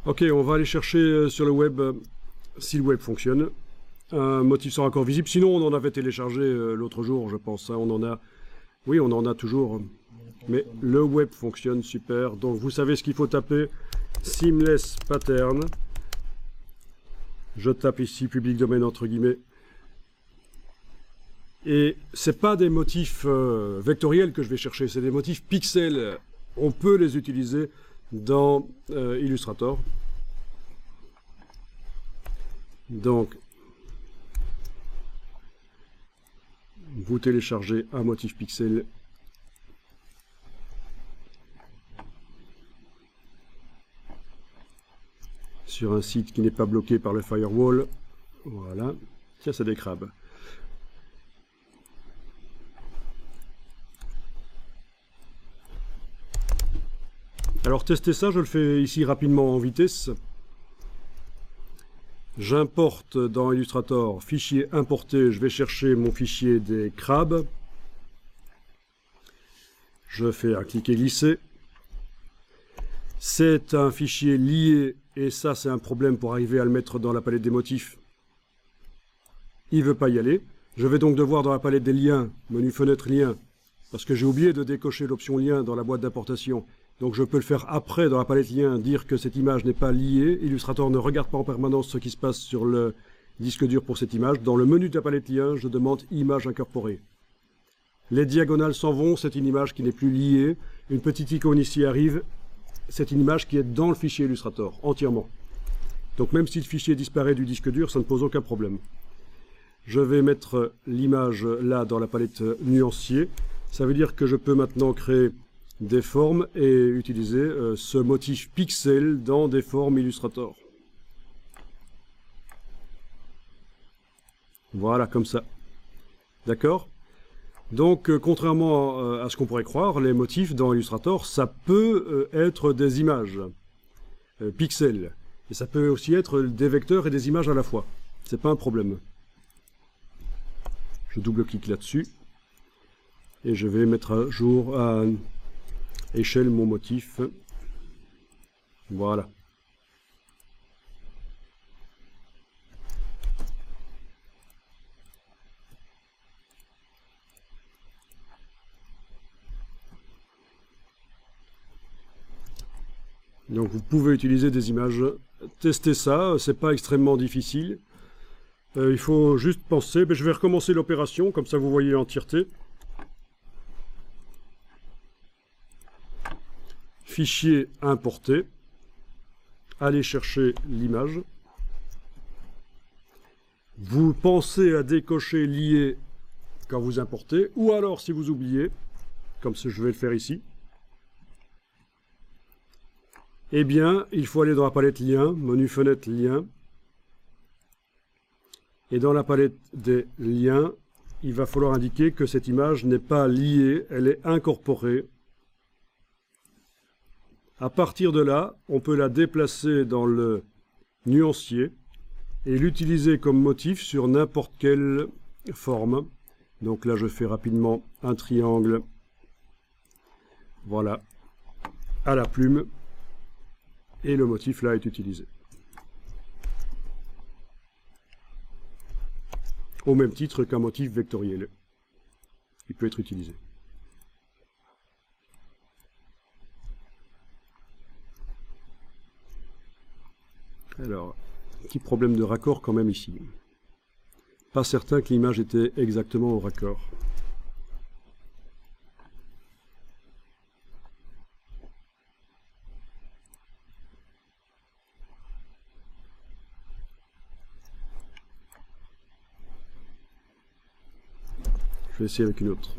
Ok, on va aller chercher sur le web si le web fonctionne. Un motif sans raccord visible. Sinon, on en avait téléchargé l'autre jour, je pense. Hein. On en a. Oui, on en a toujours. Mais le web fonctionne super. Donc, vous savez ce qu'il faut taper. Seamless pattern. Je tape ici public domaine entre guillemets. Et c'est pas des motifs vectoriels que je vais chercher, c'est des motifs pixels. On peut les utiliser dans Illustrator. Donc, vous téléchargez un motif pixel. Sur un site qui n'est pas bloqué par le firewall. Voilà. Tiens, c'est des crabes. Alors, tester ça, je le fais ici rapidement en vitesse. J'importe dans Illustrator, fichier importé, je vais chercher mon fichier des crabes. Je fais un clic et glisser. C'est un fichier lié, et ça c'est un problème pour arriver à le mettre dans la palette des motifs. Il ne veut pas y aller. Je vais donc devoir dans la palette des liens, menu fenêtre lien, parce que j'ai oublié de décocher l'option lien dans la boîte d'importation. Donc je peux le faire après dans la palette lien, dire que cette image n'est pas liée. Illustrator ne regarde pas en permanence ce qui se passe sur le disque dur pour cette image. Dans le menu de la palette lien, je demande image incorporée. Les diagonales s'en vont, c'est une image qui n'est plus liée. Une petite icône ici arrive, c'est une image qui est dans le fichier Illustrator, entièrement. Donc même si le fichier disparaît du disque dur, ça ne pose aucun problème. Je vais mettre l'image là dans la palette nuancier. Ça veut dire que je peux maintenant créer des formes et utiliser ce motif pixel dans des formes Illustrator. Voilà, comme ça. D'accord? Donc, contrairement à ce qu'on pourrait croire, les motifs dans Illustrator, ça peut être des images pixels. Et ça peut aussi être des vecteurs et des images à la fois. C'est pas un problème. Je double-clique là-dessus. Et je vais mettre à jour à échelle mon motif. Voilà. Donc vous pouvez utiliser des images. Tester ça, c'est pas extrêmement difficile. Il faut juste penser, je vais recommencer l'opération, comme ça vous voyez l'entièreté. Fichier importé. Allez chercher l'image. Vous pensez à décocher lié quand vous importez, ou alors si vous oubliez, comme je vais le faire ici, eh bien, il faut aller dans la palette lien, menu fenêtre lien, et dans la palette des liens, il va falloir indiquer que cette image n'est pas liée, elle est incorporée. À partir de là, on peut la déplacer dans le nuancier et l'utiliser comme motif sur n'importe quelle forme. Donc là, je fais rapidement un triangle, voilà, à la plume, et le motif là est utilisé. Au même titre qu'un motif vectoriel, il peut être utilisé. Alors, petit problème de raccord quand même ici. Pas certain que l'image était exactement au raccord. Je vais essayer avec une autre.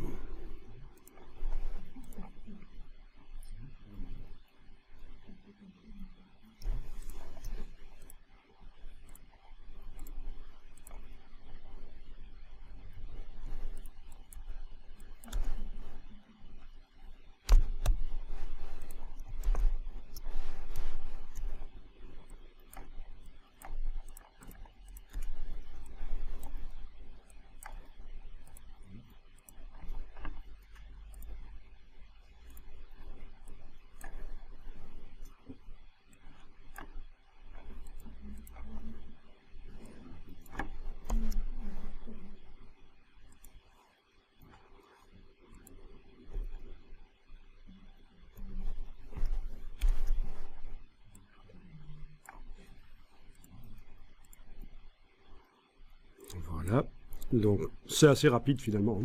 Donc c'est assez rapide finalement.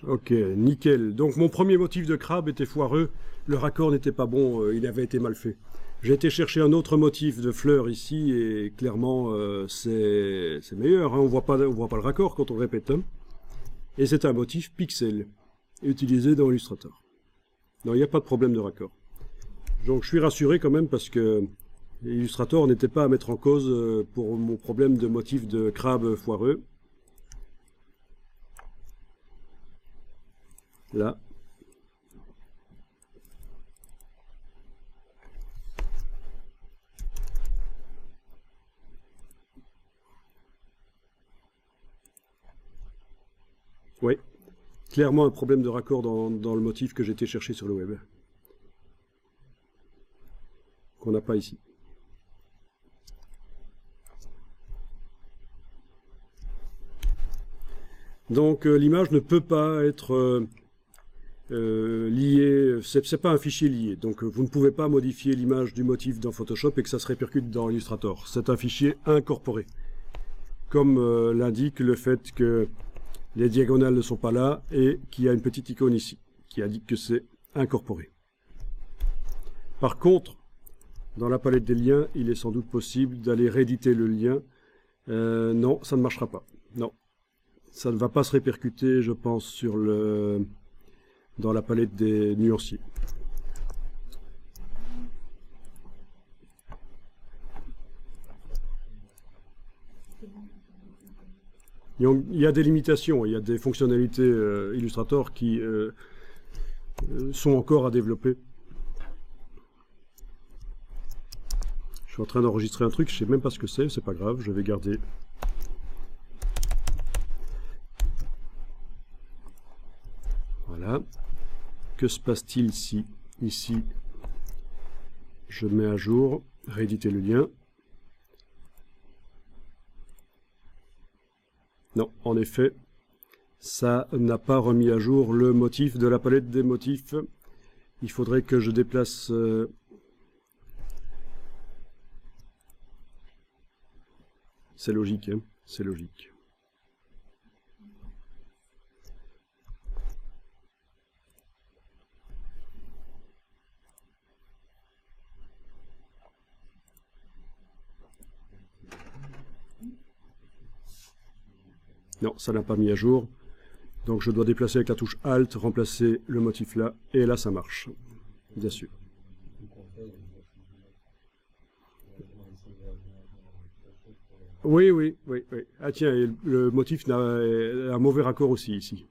Ok, nickel. Donc mon premier motif de crabe était foireux, le raccord n'était pas bon, il avait été mal fait. J'ai été chercher un autre motif de fleurs ici et clairement c'est meilleur, hein. On voit pas le raccord quand on répète. Hein. Et c'est un motif pixel, utilisé dans Illustrator. Non, il n'y a pas de problème de raccord. Donc je suis rassuré quand même parce que Illustrator n'était pas à mettre en cause pour mon problème de motif de crabe foireux. Là. Oui, clairement un problème de raccord dans le motif que j'étais cherché sur le web. Qu'on n'a pas ici. Donc l'image ne peut pas être lié, c'est pas un fichier lié, donc vous ne pouvez pas modifier l'image du motif dans Photoshop et que ça se répercute dans Illustrator. C'est un fichier incorporé, comme l'indique le fait que les diagonales ne sont pas là et qu'il y a une petite icône ici qui indique que c'est incorporé. Par contre, dans la palette des liens, il est sans doute possible d'aller rééditer le lien. Non, ça ne marchera pas. Non, ça ne va pas se répercuter, je pense, sur dans la palette des nuanciers. Il y a des limitations, il y a des fonctionnalités Illustrator qui sont encore à développer. Je suis en train d'enregistrer un truc, je ne sais même pas ce que c'est pas grave, je vais garder. Voilà. Que se passe-t-il si, ici, je mets à jour, rééditer le lien. Non, en effet, ça n'a pas remis à jour le motif de la palette des motifs. Il faudrait que je déplace... C'est logique, hein, c'est logique. Non, ça n'a pas mis à jour. Donc je dois déplacer avec la touche Alt, remplacer le motif là, et là ça marche. Bien sûr. Oui, oui, oui, oui. Ah tiens, et le motif a un mauvais raccord aussi ici.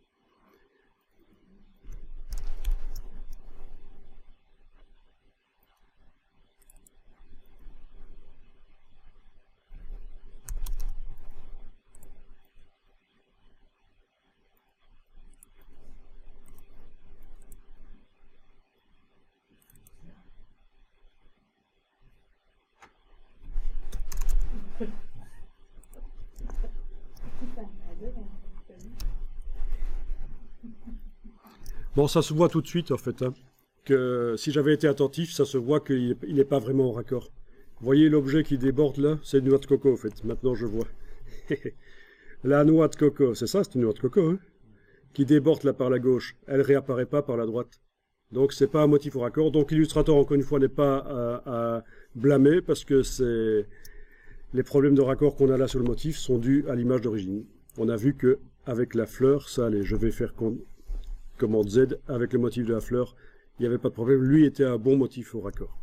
Bon, ça se voit tout de suite, en fait, hein, que si j'avais été attentif, ça se voit qu'il n'est pas vraiment en raccord. Vous voyez l'objet qui déborde là? C'est une noix de coco, en fait. Maintenant, je vois. La noix de coco, c'est ça, c'est une noix de coco, hein, qui déborde là par la gauche. Elle réapparaît pas par la droite. Donc, c'est pas un motif au raccord. Donc, Illustrator, encore une fois, n'est pas à blâmer parce que les problèmes de raccord qu'on a là sur le motif sont dus à l'image d'origine. On a vu que avec la fleur, ça allait. Je vais faire commande Z avec le motif de la fleur, il n'y avait pas de problème. Lui était un bon motif au raccord.